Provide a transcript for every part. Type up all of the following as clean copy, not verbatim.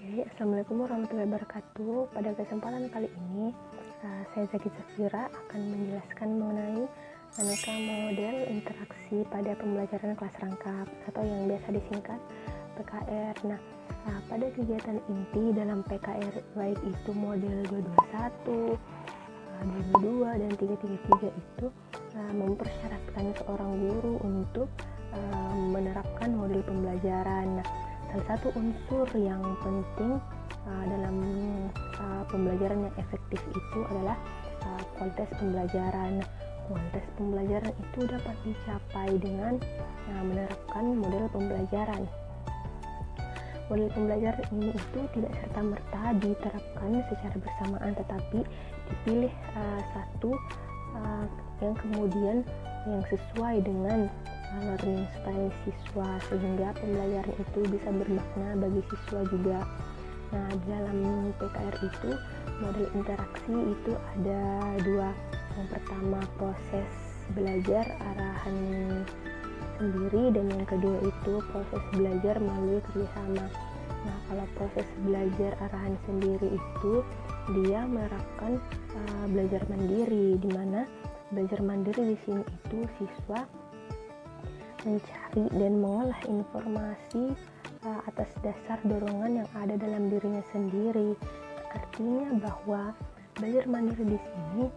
Assalamualaikum warahmatullahi wabarakatuh. Pada kesempatan kali ini, saya Zaki Safira akan menjelaskan mengenai aneka model interaksi pada pembelajaran kelas rangkap atau yang biasa disingkat PKR. Pada kegiatan inti dalam PKR, baik itu model 221, 222, dan 333 itu mempersyaratkan seorang guru untuk menerapkan model pembelajaran. Salah satu unsur yang penting dalam pembelajaran yang efektif itu adalah kualitas pembelajaran. Kualitas pembelajaran itu dapat dicapai dengan menerapkan model pembelajaran. Model pembelajaran ini itu tidak serta-merta diterapkan secara bersamaan, tetapi dipilih satu yang kemudian yang sesuai dengan learning style siswa, sehingga pembelajaran itu bisa bermakna bagi siswa juga. Dalam PKR itu model interaksi itu ada dua. Yang pertama proses belajar arahan sendiri, dan yang kedua itu proses belajar melalui kerjasama. Kalau proses belajar arahan sendiri itu dia menerapkan belajar mandiri, di mana belajar mandiri di sini itu siswa mencari dan mengolah informasi atas dasar dorongan yang ada dalam dirinya sendiri. Artinya bahwa belajar mandiri di sini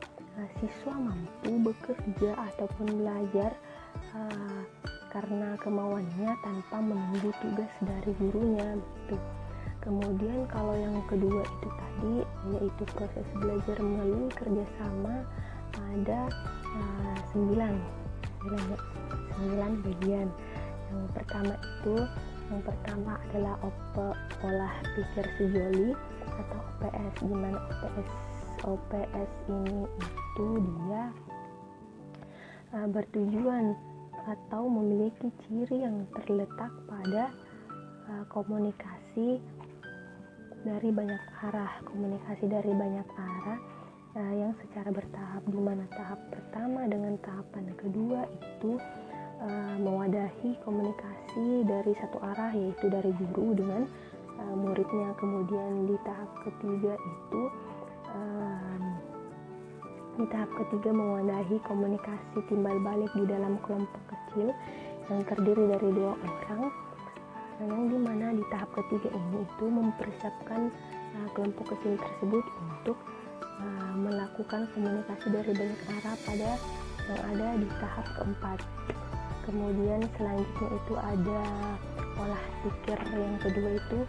siswa mampu bekerja ataupun belajar karena kemauannya tanpa menunggu tugas dari gurunya begitu. Kemudian kalau yang kedua itu tadi, yaitu proses belajar melalui kerjasama, ada 9 bagian. Yang pertama adalah olah pikir sejoli atau OPS, di mana OPS ini itu dia bertujuan atau memiliki ciri yang terletak pada komunikasi dari banyak arah, yang secara bertahap, di mana tahap pertama dengan tahapan kedua itu mewadahi komunikasi dari satu arah, yaitu dari guru dengan muridnya. Kemudian di tahap ketiga mewadahi komunikasi timbal balik di dalam kelompok kecil yang terdiri dari 2 orang, yang dimana di tahap ketiga ini itu mempersiapkan kelompok kecil tersebut untuk melakukan komunikasi dari banyak arah pada yang ada di tahap keempat. Kemudian selanjutnya itu ada olah pikir yang kedua, itu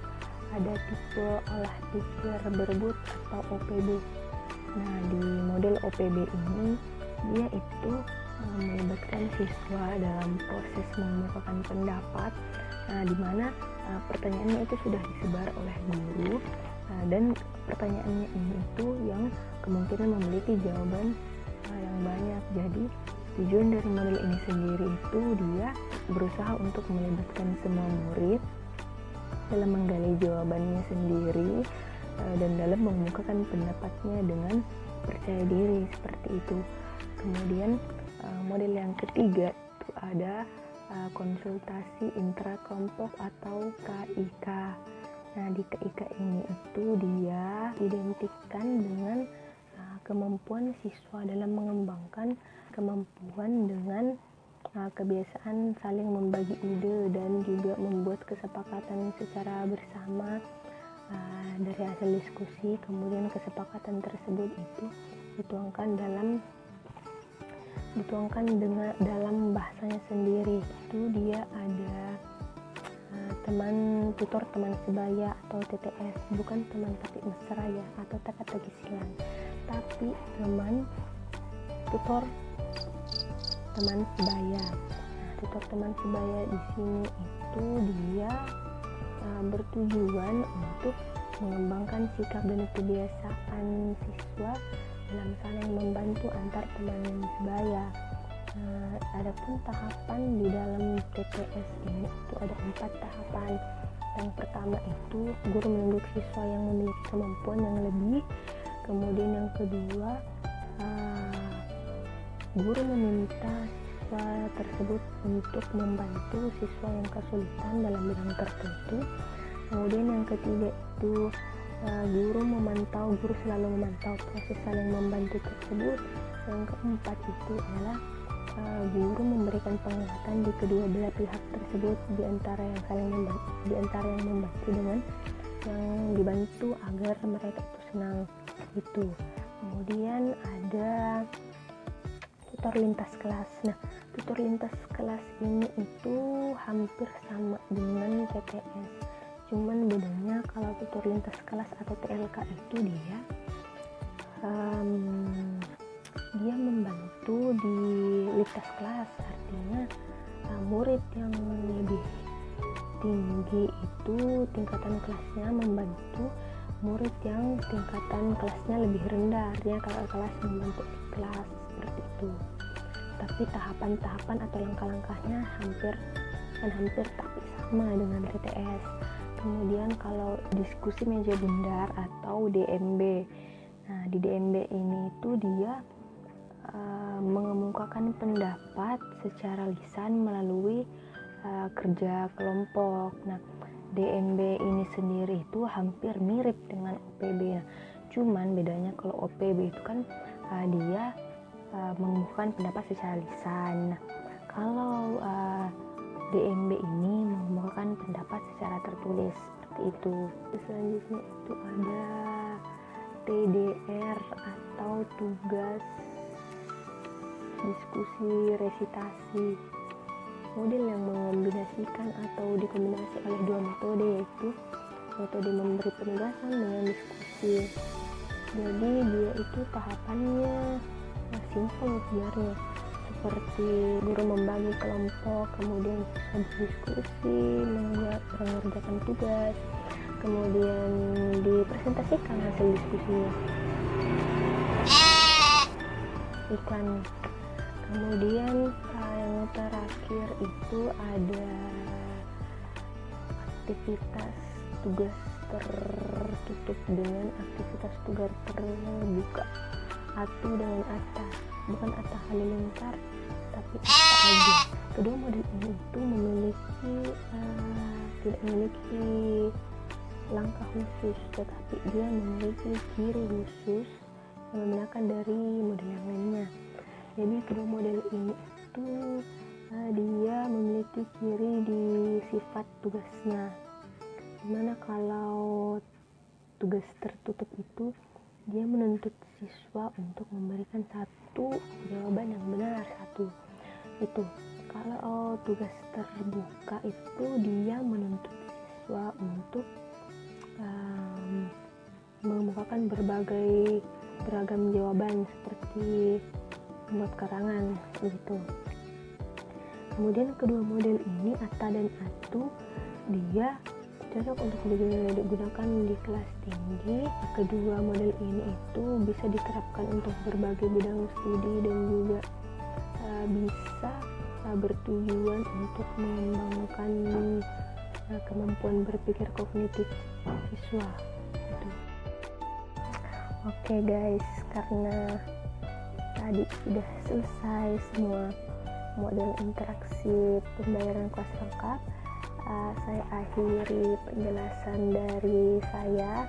ada tipe olah pikir berebut atau OPB. Di model OPB ini dia itu melibatkan siswa dalam proses mengemukakan pendapat, di mana pertanyaannya itu sudah disebar oleh guru, dan pertanyaannya ini itu yang kemungkinan memiliki jawaban yang banyak. Jadi tujuan dari model ini sendiri itu dia berusaha untuk melibatkan semua murid dalam menggali jawabannya sendiri dan dalam mengemukakan pendapatnya dengan percaya diri, seperti itu. Kemudian model yang ketiga itu ada konsultasi intrakelompok atau KIK. Di KIK ini itu dia identikkan dengan kemampuan siswa dalam mengembangkan kemampuan dengan kebiasaan saling membagi ide dan juga membuat kesepakatan secara bersama dari hasil diskusi. Kemudian kesepakatan tersebut itu dituangkan dalam bahasanya sendiri. Itu dia ada tutor teman sebaya atau TTS, bukan teman tapi mesra ya, atau teka-teki silang, tapi tutor teman sebaya. Tutor teman sebaya di sini itu dia bertujuan untuk mengembangkan sikap dan kebiasaan siswa dalam saling membantu antar teman sebaya. Adapun tahapan di dalam TTS ini itu ada 4 tahapan. Yang pertama itu guru menunjuk siswa yang memiliki kemampuan yang lebih. Kemudian yang kedua, guru meminta siswa tersebut untuk membantu siswa yang kesulitan dalam bidang tertentu. Kemudian yang ketiga itu guru selalu memantau proses saling membantu tersebut. Yang keempat itu adalah guru memberikan penguatan di kedua belah pihak tersebut, di antara yang membantu dengan yang dibantu, agar mereka itu senang itu. Kemudian ada tutor lintas kelas. Nah, tutor lintas kelas ini itu hampir sama dengan TTS, cuman bedanya kalau tutor lintas kelas atau TLK itu dia membantu di lintas kelas, artinya murid yang lebih tinggi itu tingkatan kelasnya membantu murid yang tingkatan kelasnya lebih rendah, artinya kakak kelas membantu di kelas, seperti itu. Tapi tahapan-tahapan atau langkah-langkahnya hampir tapi sama dengan TTS. Kemudian kalau diskusi meja bundar atau DMB, nah di DMB ini itu dia mengemukakan pendapat secara lisan melalui kerja kelompok. Nah, DMB ini sendiri itu hampir mirip dengan OPB. Nah, cuman bedanya kalau OPB itu kan dia mengemukakan pendapat secara lisan. Nah, kalau DMB ini mengemukakan pendapat secara tertulis, seperti itu. Selanjutnya itu ada TDR atau tugas diskusi resitasi. Model yang mengombinasikan atau dikombinasi oleh dua metode, yaitu metode memberi penugasan dengan diskusi. Jadi dia itu tahapannya simpel sebenarnya, seperti guru membagi kelompok, kemudian siswa berdiskusi, mengerjakan tugas, kemudian dipresentasikan hasil diskusinya. Iklan. Kemudian yang terakhir itu ada aktivitas tugas tertutup dengan aktivitas tugas terbuka, atau dengan atta, bukan atta halilintar tapi atta aja. Kedua model ini itu tidak memiliki langkah khusus, tetapi dia memiliki ciri khusus yang membedakan dari model yang lainnya. Jadi kedua model ini itu dia memiliki ciri di sifat tugasnya, dimana kalau tugas tertutup itu dia menuntut siswa untuk memberikan satu jawaban yang benar, itu. Kalau tugas terbuka itu dia menuntut siswa untuk mengemukakan beragam jawaban, seperti membuat karangan gitu. Kemudian kedua model ini, Atta dan Atu, dia cocok untuk digunakan di kelas tinggi. Kedua model ini itu bisa diterapkan untuk berbagai bidang studi dan juga bisa bertujuan untuk mengembangkan kemampuan berpikir kognitif siswa gitu. Oke guys, karena tadi sudah selesai semua model interaksi pembayaran kelas lengkap, saya akhiri penjelasan dari saya.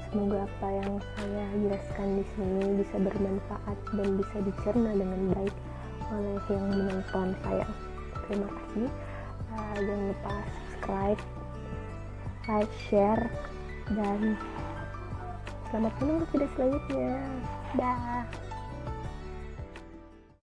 Semoga apa yang saya jelaskan di sini bisa bermanfaat dan bisa dicerna dengan baik oleh yang menonton saya. Terima kasih. Jangan lupa subscribe, like, share, dan selamat menunggu video selanjutnya. Dah.